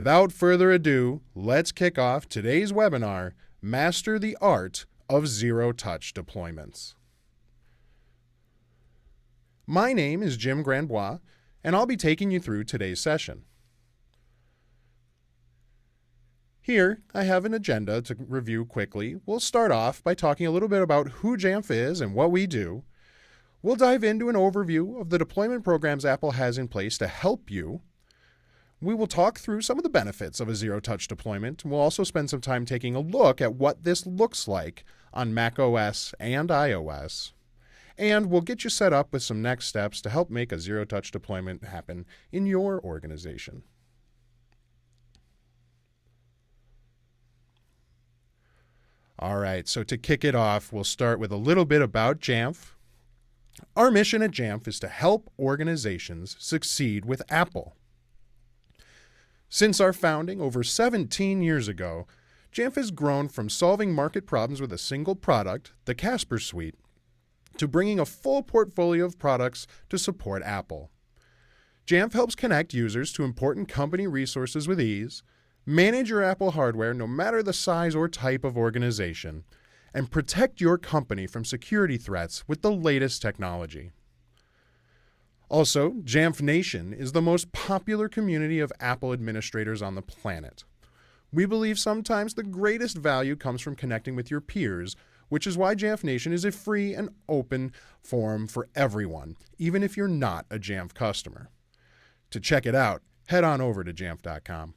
Without further ado, let's kick off today's webinar, Master the Art of Zero-Touch Deployments. My name is Jim Grandbois, and I'll be taking you through today's session. Here, I have an agenda to review quickly. We'll start off by talking a little bit about who Jamf is and what we do. We'll dive into an overview of the deployment programs Apple has in place to help you. We will talk through some of the benefits of a zero-touch deployment, and we'll also spend some time taking a look at what this looks like on macOS and iOS. And we'll get you set up with some next steps to help make a zero-touch deployment happen in your organization. All right, so to kick it off, we'll start with a little bit about Jamf. Our mission at Jamf is to help organizations succeed with Apple. Since our founding over 17 years ago, Jamf has grown from solving market problems with a single product, the Casper Suite, to bringing a full portfolio of products to support Apple. Jamf helps connect users to important company resources with ease, manage your Apple hardware no matter the size or type of organization, and protect your company from security threats with the latest technology. Also, Jamf Nation is the most popular community of Apple administrators on the planet. We believe sometimes the greatest value comes from connecting with your peers, which is why Jamf Nation is a free and open forum for everyone, even if you're not a Jamf customer. To check it out, head on over to jamf.com.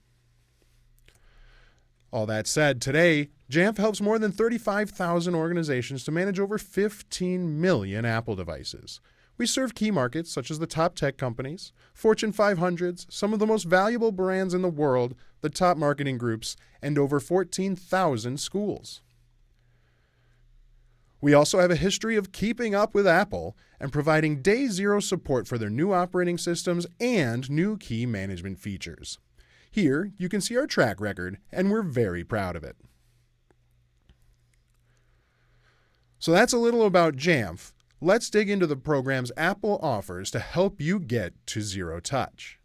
All that said, today, Jamf helps more than 35,000 organizations to manage over 15 million Apple devices. We serve key markets such as the top tech companies, Fortune 500s, some of the most valuable brands in the world, the top marketing groups, and over 14,000 schools. We also have a history of keeping up with Apple and providing day zero support for their new operating systems and new key management features. Here, you can see our track record, and we're very proud of it. So that's a little about Jamf. Let's dig into the programs Apple offers to help you get to zero touch.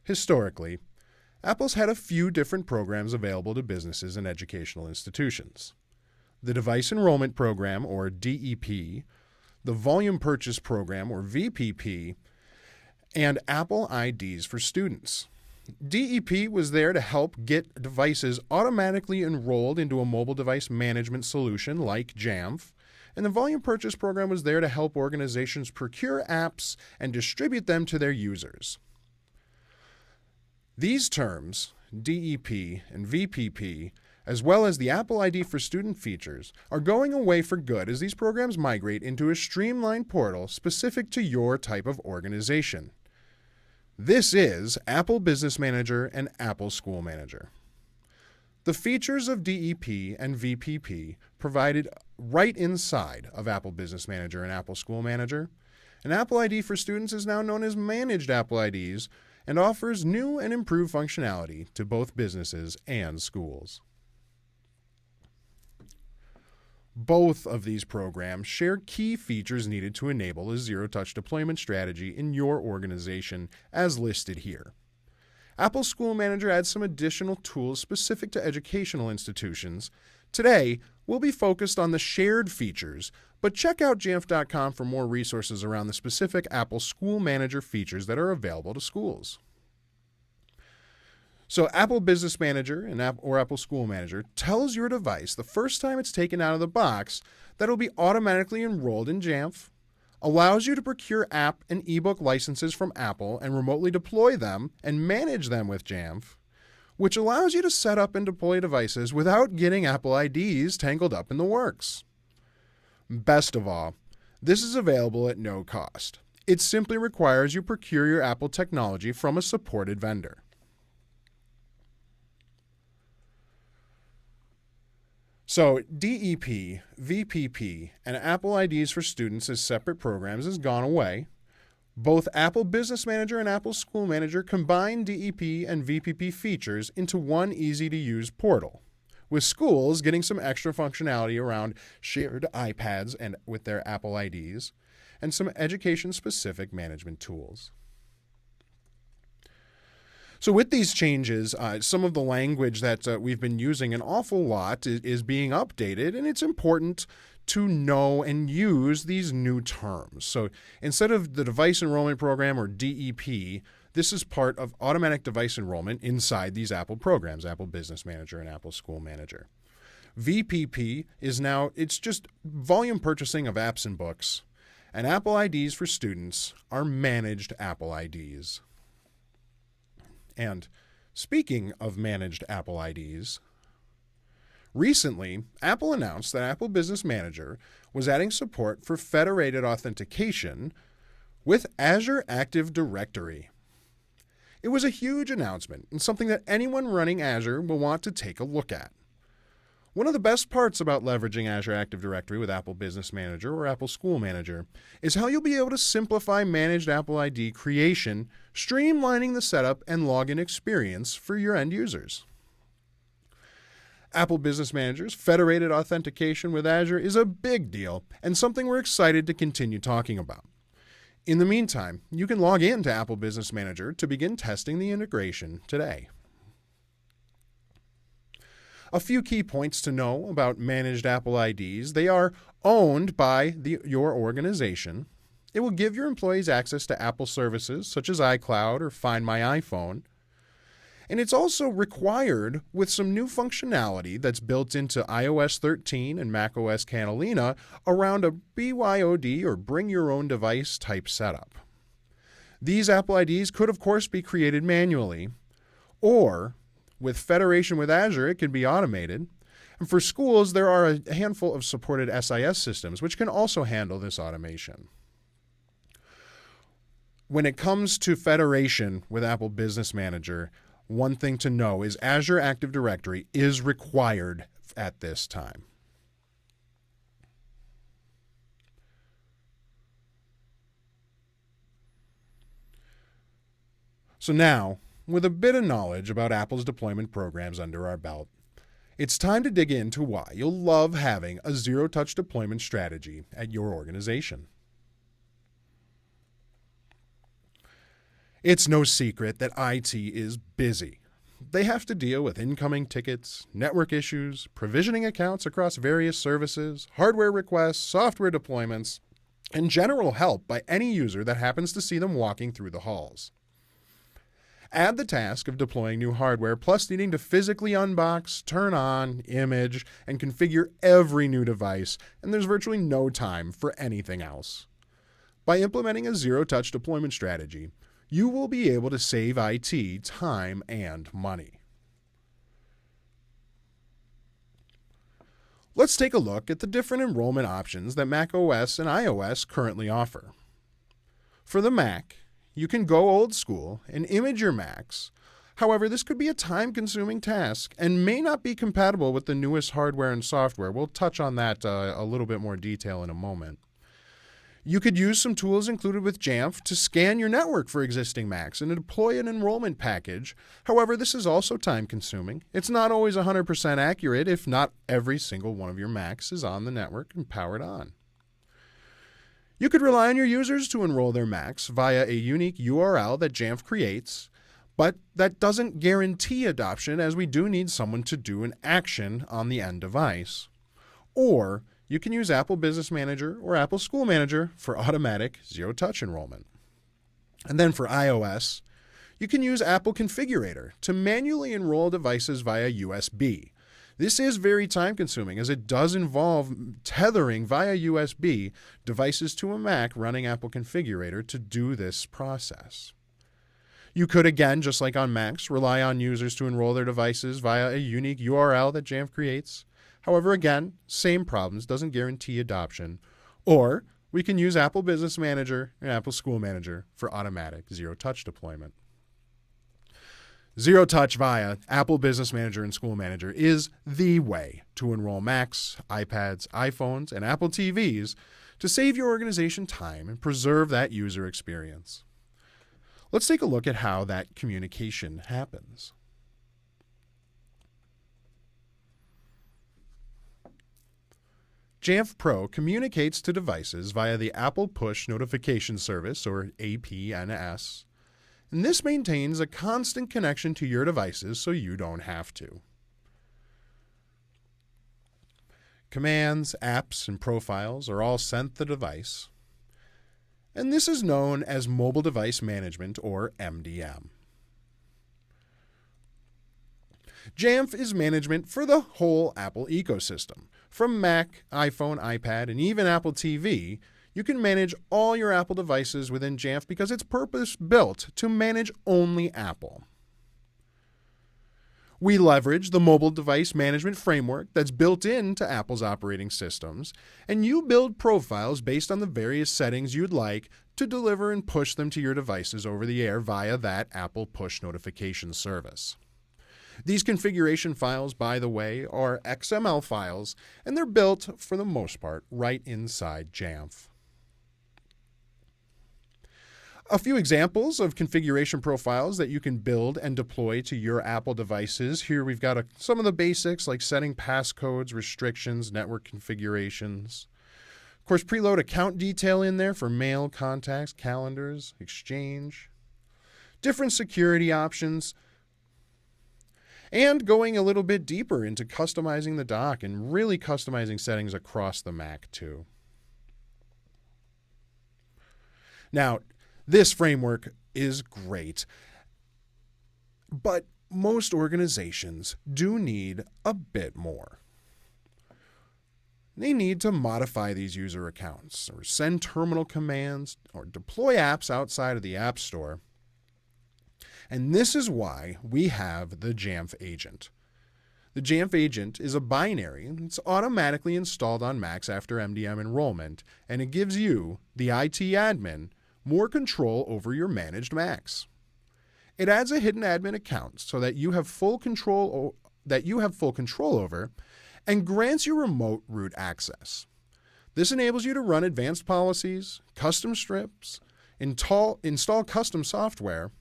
Historically, Apple's had a few different programs available to businesses and educational institutions. The Device Enrollment Program, or DEP, the Volume Purchase Program, or VPP, and Apple IDs for students. DEP was there to help get devices automatically enrolled into a mobile device management solution like Jamf, and the Volume Purchase Program was there to help organizations procure apps and distribute them to their users. These terms, DEP and VPP, as well as the Apple ID for Student features, are going away for good as these programs migrate into a streamlined portal specific to your type of organization. This is Apple Business Manager and Apple School Manager. The features of DEP and VPP provided right inside of Apple Business Manager and Apple School Manager. An Apple ID for Students is now known as Managed Apple IDs and offers new and improved functionality to both businesses and schools. Both of these programs share key features needed to enable a zero-touch deployment strategy in your organization, as listed here. Apple School Manager adds some additional tools specific to educational institutions. Today, we'll be focused on the shared features, but check out jamf.com for more resources around the specific Apple School Manager features that are available to schools. So Apple Business Manager or Apple School Manager tells your device the first time it's taken out of the box that it'll be automatically enrolled in Jamf, allows you to procure app and ebook licenses from Apple and remotely deploy them and manage them with Jamf, which allows you to set up and deploy devices without getting Apple IDs tangled up in the works. Best of all, this is available at no cost. It simply requires you procure your Apple technology from a supported vendor. So DEP, VPP, and Apple IDs for Students as separate programs has gone away. Both Apple Business Manager and Apple School Manager combine DEP and VPP features into one easy-to-use portal, with schools getting some extra functionality around shared iPads and with their Apple IDs, and some education-specific management tools. So with these changes, some of the language that we've been using an awful lot is being updated, and it's important to know and use these new terms. So instead of the Device Enrollment Program, or DEP, this is part of automatic device enrollment inside these Apple programs, Apple Business Manager and Apple School Manager. VPP is now, it's just volume purchasing of apps and books, and Apple IDs for students are managed Apple IDs. And speaking of managed Apple IDs, recently, Apple announced that Apple Business Manager was adding support for federated authentication with Azure Active Directory. It was a huge announcement and something that anyone running Azure will want to take a look at. One of the best parts about leveraging Azure Active Directory with Apple Business Manager or Apple School Manager is how you'll be able to simplify managed Apple ID creation, streamlining the setup and login experience for your end users. Apple Business Manager's federated authentication with Azure is a big deal and something we're excited to continue talking about. In the meantime, you can log in to Apple Business Manager to begin testing the integration today. A few key points to know about managed Apple IDs. They are owned by your organization. It will give your employees access to Apple services such as iCloud or Find My iPhone. And it's also required with some new functionality that's built into iOS 13 and macOS Catalina around a BYOD, or bring your own device type setup. These Apple IDs could of course be created manually, or with federation with Azure, it can be automated. And for schools, there are a handful of supported SIS systems which can also handle this automation. When it comes to federation with Apple Business Manager, one thing to know is Azure Active Directory is required at this time. So now, with a bit of knowledge about Apple's deployment programs under our belt, it's time to dig into why you'll love having a zero-touch deployment strategy at your organization. It's no secret that IT is busy. They have to deal with incoming tickets, network issues, provisioning accounts across various services, hardware requests, software deployments, and general help by any user that happens to see them walking through the halls. Add the task of deploying new hardware, plus needing to physically unbox, turn on, image, and configure every new device, and there's virtually no time for anything else. By implementing a zero-touch deployment strategy, you will be able to save IT time and money. Let's take a look at the different enrollment options that macOS and iOS currently offer. For the Mac, you can go old school and image your Macs. However, this could be a time-consuming task and may not be compatible with the newest hardware and software. We'll touch on that a little bit more detail in a moment. You could use some tools included with Jamf to scan your network for existing Macs and deploy an enrollment package. However, this is also time-consuming. It's not always 100% accurate if not every single one of your Macs is on the network and powered on. You could rely on your users to enroll their Macs via a unique URL that Jamf creates, but that doesn't guarantee adoption, as we do need someone to do an action on the end device. Or you can use Apple Business Manager or Apple School Manager for automatic zero-touch enrollment. And then for iOS, you can use Apple Configurator to manually enroll devices via USB. This is very time-consuming, as it does involve tethering via USB devices to a Mac running Apple Configurator to do this process. You could, again, just like on Macs, rely on users to enroll their devices via a unique URL that Jamf creates. However, again, same problems, doesn't guarantee adoption. Or we can use Apple Business Manager and Apple School Manager for automatic zero-touch deployment. Zero Touch via Apple Business Manager and School Manager is the way to enroll Macs, iPads, iPhones, and Apple TVs to save your organization time and preserve that user experience. Let's take a look at how that communication happens. Jamf Pro communicates to devices via the Apple Push Notification Service, or APNS, and this maintains a constant connection to your devices so you don't have to. Commands, apps, and profiles are all sent to the device, and this is known as Mobile Device Management, or MDM. Jamf is management for the whole Apple ecosystem. From Mac, iPhone, iPad, and even Apple TV, you can manage all your Apple devices within Jamf because it's purpose-built to manage only Apple. We leverage the mobile device management framework that's built into Apple's operating systems, and you build profiles based on the various settings you'd like to deliver and push them to your devices over the air via that Apple Push Notification Service. These configuration files, by the way, are XML files, and they're built, for the most part, right inside Jamf. A few examples of configuration profiles that you can build and deploy to your Apple devices. Here we've got some of the basics like setting passcodes, restrictions, network configurations. Of course, preload account detail in there for mail, contacts, calendars, Exchange. Different security options. And going a little bit deeper into customizing the dock and really customizing settings across the Mac too. Now, this framework is great, but most organizations do need a bit more. They need to modify these user accounts or send terminal commands or deploy apps outside of the App Store. And this is why we have the Jamf agent. The Jamf agent is a binary. It's automatically installed on Macs after MDM enrollment, and it gives you, the IT admin, more control over your managed Macs. It adds a hidden admin account so that you have full control over and grants you remote root access. This enables you to run advanced policies, custom scripts, install custom software,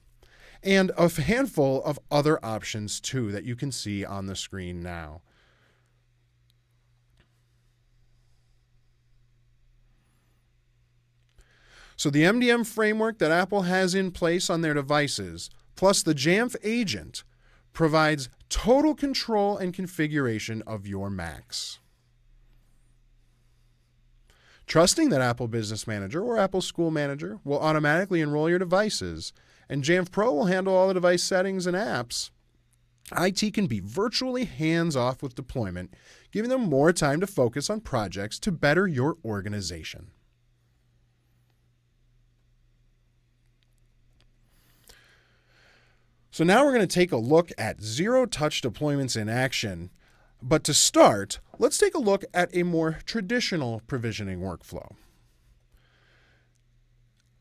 and a handful of other options too that you can see on the screen now. So the MDM framework that Apple has in place on their devices, plus the Jamf agent, provides total control and configuration of your Macs. Trusting that Apple Business Manager or Apple School Manager will automatically enroll your devices, and Jamf Pro will handle all the device settings and apps, IT can be virtually hands-off with deployment, giving them more time to focus on projects to better your organization. So now we're going to take a look at zero-touch deployments in action. But to start, let's take a look at a more traditional provisioning workflow.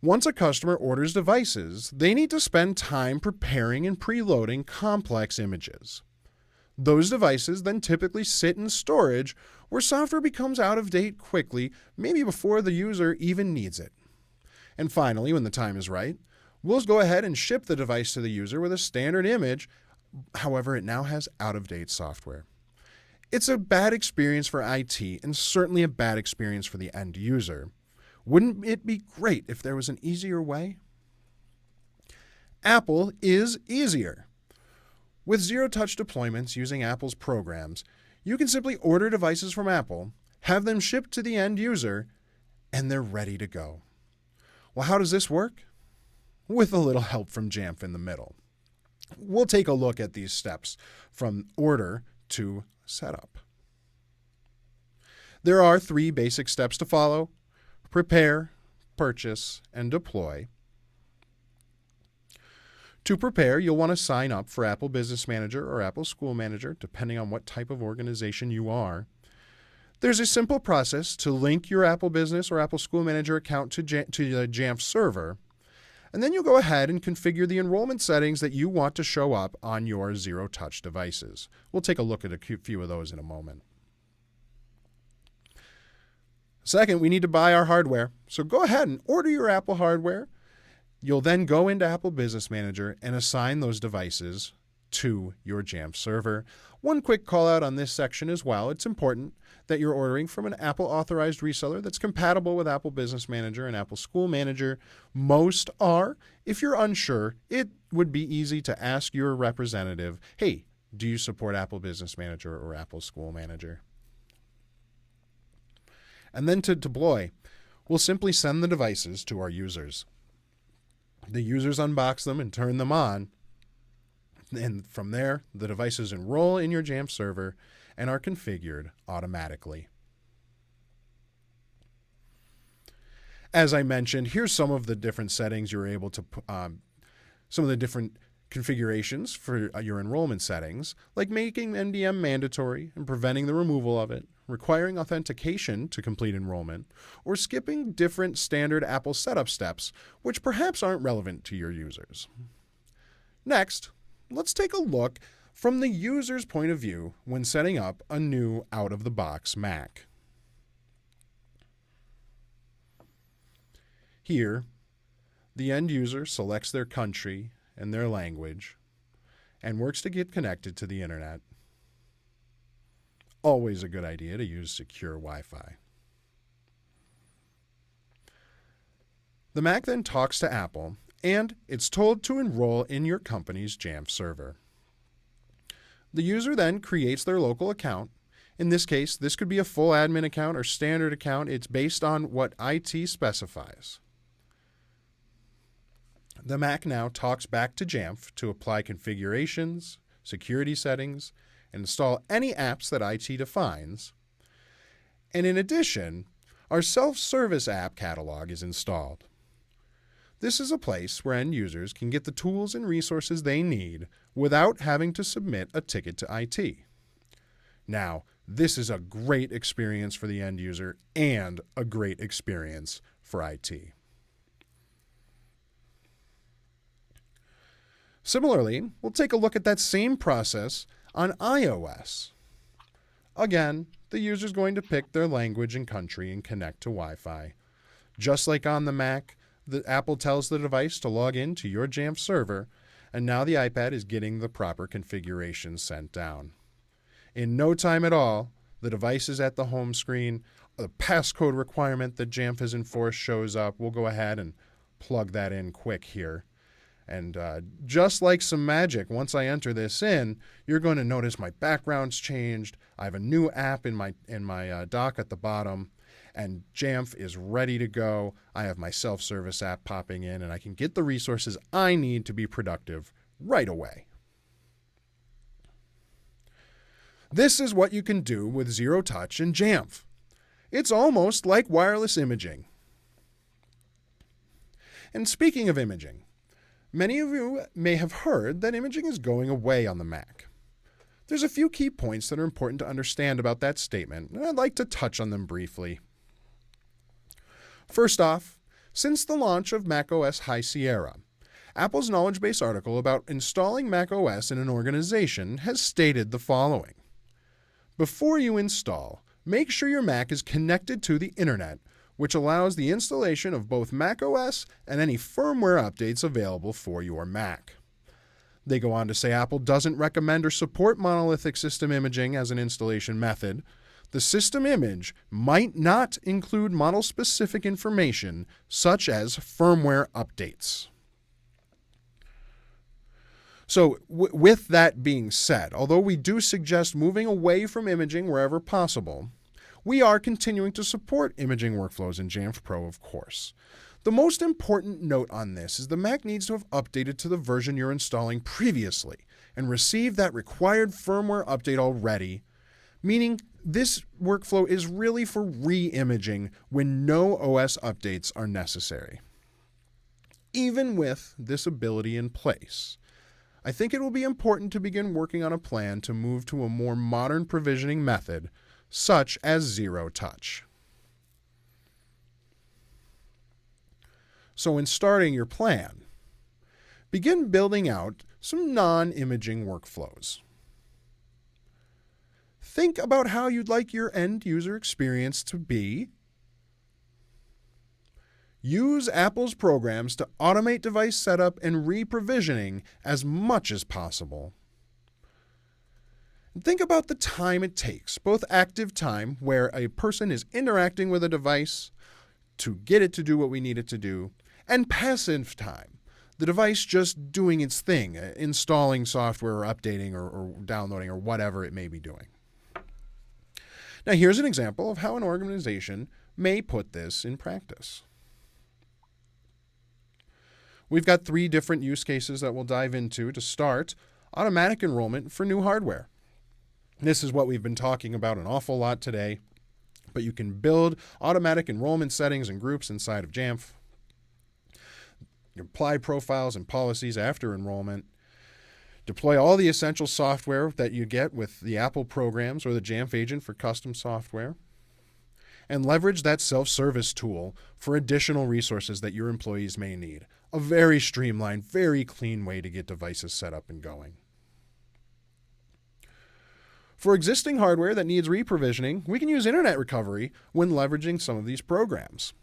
Once a customer orders devices, they need to spend time preparing and preloading complex images. Those devices then typically sit in storage where software becomes out of date quickly, maybe before the user even needs it. And finally, when the time is right, we'll go ahead and ship the device to the user with a standard image. However, it now has out-of-date software. It's a bad experience for IT and certainly a bad experience for the end user. Wouldn't it be great if there was an easier way? Apple is easier. With zero-touch deployments using Apple's programs, you can simply order devices from Apple, have them shipped to the end user, and they're ready to go. Well, how does this work? With a little help from Jamf in the middle. We'll take a look at these steps from order to setup. There are 3 basic steps to follow: prepare, purchase, and deploy. To prepare, you'll want to sign up for Apple Business Manager or Apple School Manager, depending on what type of organization you are. There's a simple process to link your Apple Business or Apple School Manager account to the Jamf server, and then you'll go ahead and configure the enrollment settings that you want to show up on your zero-touch devices. We'll take a look at a few of those in a moment. Second, we need to buy our hardware. So go ahead and order your Apple hardware. You'll then go into Apple Business Manager and assign those devices to your Jamf server. One quick call out on this section as well. It's important that you're ordering from an Apple authorized reseller that's compatible with Apple Business Manager and Apple School Manager. Most are. If you're unsure, it would be easy to ask your representative, hey, do you support Apple Business Manager or Apple School Manager? And then to deploy, we'll simply send the devices to our users. The users unbox them and turn them on. And from there, the devices enroll in your Jamf server and are configured automatically. As I mentioned, here's some of the different settings you're able to, some of the different configurations for your enrollment settings, like making MDM mandatory and preventing the removal of it, requiring authentication to complete enrollment, or skipping different standard Apple setup steps, which perhaps aren't relevant to your users. Next, let's take a look from the user's point of view when setting up a new out-of-the-box Mac. Here, the end user selects their country and their language and works to get connected to the internet. Always a good idea to use secure Wi-Fi. The Mac then talks to Apple, and it's told to enroll in your company's Jamf server. The user then creates their local account. In this case, this could be a full admin account or standard account. It's based on what IT specifies. The Mac now talks back to Jamf to apply configurations, security settings, and install any apps that IT defines. And in addition, our self-service app catalog is installed. This is a place where end users can get the tools and resources they need without having to submit a ticket to IT. Now, this is a great experience for the end user and a great experience for IT. Similarly, we'll take a look at that same process on iOS. Again, the user is going to pick their language and country and connect to Wi-Fi. Just like on the Mac, the Apple tells the device to log in to your Jamf server, and now the iPad is getting the proper configuration sent down. In no time at all, the device is at the home screen. The passcode requirement that Jamf has enforced shows up. We'll go ahead and plug that in quick here. And just like some magic, once I enter this in, you're going to notice my background's changed. I have a new app in my dock at the bottom, and Jamf is ready to go. I have my self-service app popping in, and I can get the resources I need to be productive right away. This is what you can do with Zero Touch and Jamf. It's almost like wireless imaging. And speaking of imaging, many of you may have heard that imaging is going away on the Mac. There's a few key points that are important to understand about that statement, and I'd like to touch on them briefly. First off, since the launch of macOS High Sierra, Apple's knowledge base article about installing macOS in an organization has stated the following. Before you install, make sure your Mac is connected to the internet, which allows the installation of both macOS and any firmware updates available for your Mac. They go on to say Apple doesn't recommend or support monolithic system imaging as an installation method. The system image might not include model-specific information, such as firmware updates. So with that being said, although we do suggest moving away from imaging wherever possible, we are continuing to support imaging workflows in Jamf Pro, of course. The most important note on this is the Mac needs to have updated to the version you're installing previously and received that required firmware update already, meaning this workflow is really for re-imaging when no OS updates are necessary. Even with this ability in place, I think it will be important to begin working on a plan to move to a more modern provisioning method, such as Zero Touch. So in starting your plan, begin building out some non-imaging workflows. Think about how you'd like your end user experience to be. Use Apple's programs to automate device setup and re-provisioning as much as possible. Think about the time it takes, both active time, where a person is interacting with a device to get it to do what we need it to do, and passive time, the device just doing its thing, installing software or updating or downloading or whatever it may be doing. Now, here's an example of how an organization may put this in practice. We've got 3 different use cases that we'll dive into. To start, automatic enrollment for new hardware. This is what we've been talking about an awful lot today, but you can build automatic enrollment settings and groups inside of Jamf. You apply profiles and policies after enrollment. Deploy all the essential software that you get with the Apple programs or the Jamf agent for custom software. And leverage that self-service tool for additional resources that your employees may need. A very streamlined, very clean way to get devices set up and going. For existing hardware that needs reprovisioning, we can use internet recovery when leveraging some of these programs.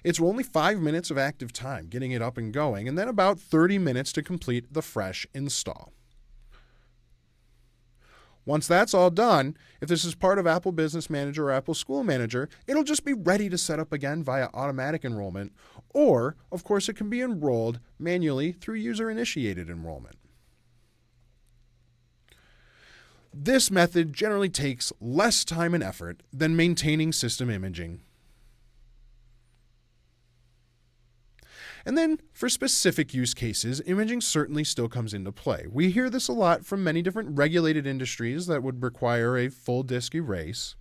It's only 5 minutes of active time getting it up and going, and then about 30 minutes to complete the fresh install. Once that's all done, if this is part of Apple Business Manager or Apple School Manager, it'll just be ready to set up again via automatic enrollment, or, of course, it can be enrolled manually through user-initiated enrollment. This method generally takes less time and effort than maintaining system imaging. And then, for specific use cases, imaging certainly still comes into play. We hear this a lot from many different regulated industries that would require a full disk erase.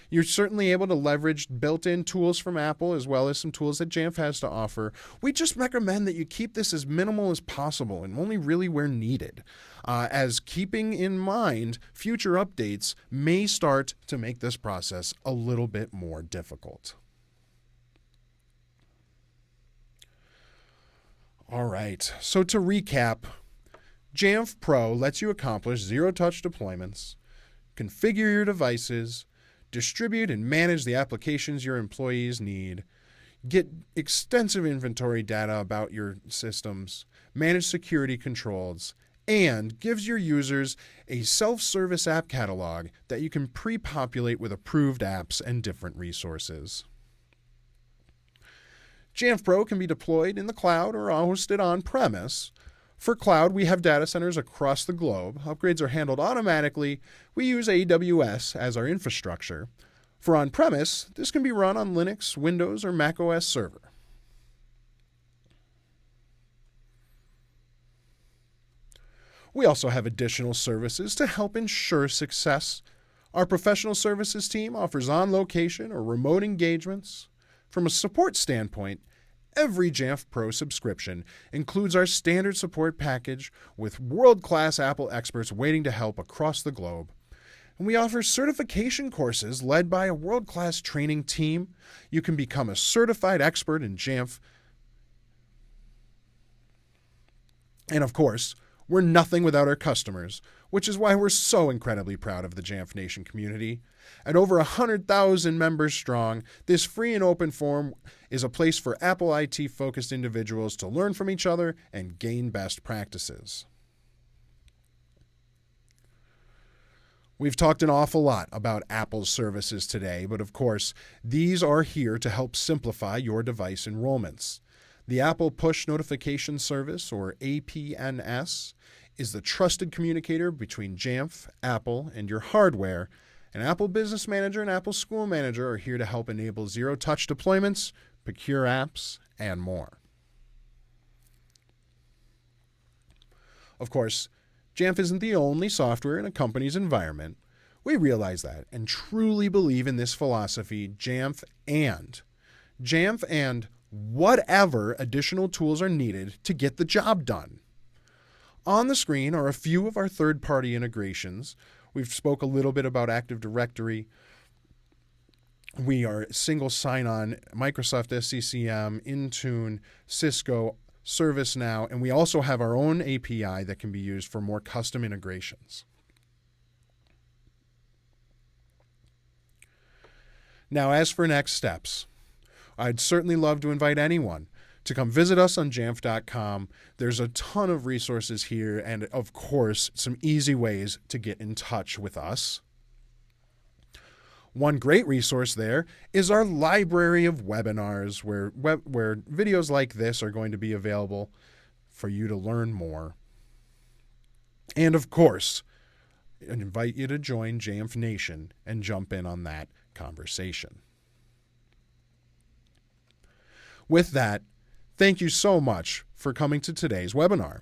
You're certainly able to leverage built-in tools from Apple as well as some tools that Jamf has to offer. We just recommend that you keep this as minimal as possible and only really where needed, as keeping in mind future updates may start to make this process a little bit more difficult. All right, so to recap, Jamf Pro lets you accomplish zero-touch deployments, configure your devices, distribute and manage the applications your employees need, get extensive inventory data about your systems, manage security controls, and gives your users a self-service app catalog that you can pre-populate with approved apps and different resources. Jamf Pro can be deployed in the cloud or hosted on-premise. For cloud, we have data centers across the globe. Upgrades are handled automatically. We use AWS as our infrastructure. For on-premise, this can be run on Linux, Windows, or macOS server. We also have additional services to help ensure success. Our professional services team offers on-location or remote engagements. From a support standpoint, every Jamf Pro subscription includes our standard support package with world-class Apple experts waiting to help across the globe. And we offer certification courses led by a world-class training team. You can become a certified expert in Jamf. And of course, we're nothing without our customers, which is why we're so incredibly proud of the Jamf Nation community. At over 100,000 members strong, this free and open forum is a place for Apple IT-focused individuals to learn from each other and gain best practices. We've talked an awful lot about Apple's services today, but of course, these are here to help simplify your device enrollments. The Apple Push Notification Service, or APNS, is the trusted communicator between Jamf, Apple, and your hardware, and Apple Business Manager and Apple School Manager are here to help enable zero-touch deployments, procure apps, and more. Of course, Jamf isn't the only software in a company's environment. We realize that and truly believe in this philosophy, Jamf and whatever additional tools are needed to get the job done. On the screen are a few of our third-party integrations. We've spoke a little bit about Active Directory. We are single sign-on, Microsoft SCCM, Intune, Cisco, ServiceNow, and we also have our own API that can be used for more custom integrations. Now, as for next steps, I'd certainly love to invite anyone to come visit us on jamf.com. There's a ton of resources here and, of course, some easy ways to get in touch with us. One great resource there is our library of webinars where videos like this are going to be available for you to learn more. And of course, I invite you to join Jamf Nation and jump in on that conversation. With that, thank you so much for coming to today's webinar.